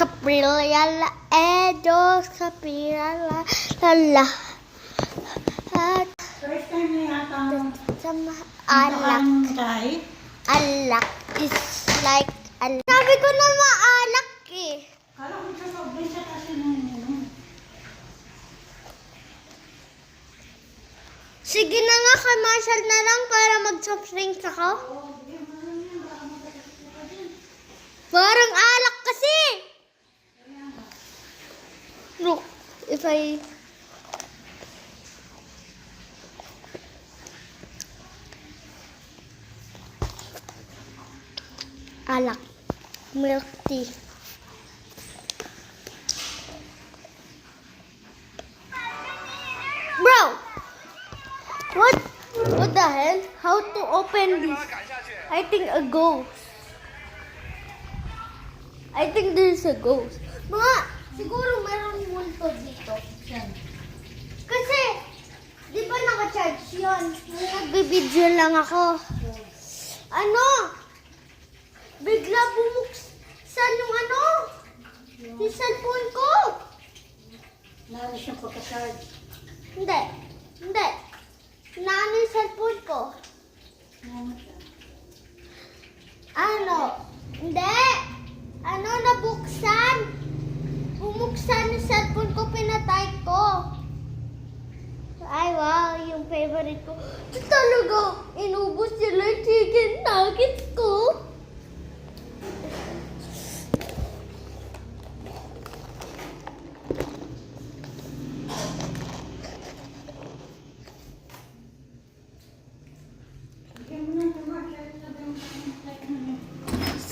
Caprilla Edos Caprilla la First time na yata sama alak. kahit. Alak is like alak. Sabi ko na maalak eh. Kala ko sa sobrang siya kasi nung Sige na nga, commercial na lang para mag-soft drinks ako. Parang alak kasi. Look, if I... Alak. Milk tea. Bro! What the hell? How to open this? I think a ghost. I think there's a ghost. Mga, siguro mayroong multo dito. Kasi, di ba naka-charge yun? Nagbibideo lang ako. Ano? Bigla bumuksan yung ano? Yung cellphone ko. lalo siyang pagka-charge. Hindi. Naano yung cellphone ko? Ano? Hindi. Ano, nabuksan. Bumuksan yung cellphone ko, pinatay ko. Ay, wow, yung favorite ko. Talaga, inubos nila yung chicken nuggets ko.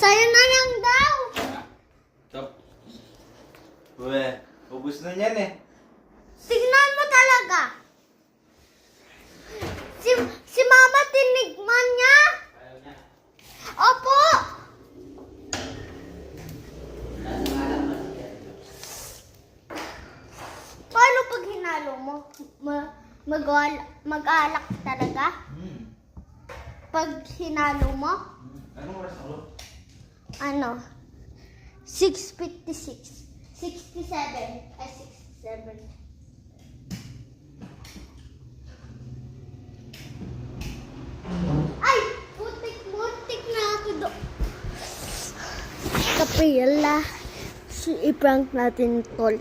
Sa'yo na lang daw. Stop. Uwe, ubus na yan eh. Tignan mo talaga. Si Mama tinigman niya. Ayaw niya. Opo. Paano pag hinalo mo? Mag-alak talaga? Pag hinalo mo? Anong oras ako? Ano? 6:56. 67. Ay, 67. Ay! Muntik na ako doon. Kapila. I-prank natin tol.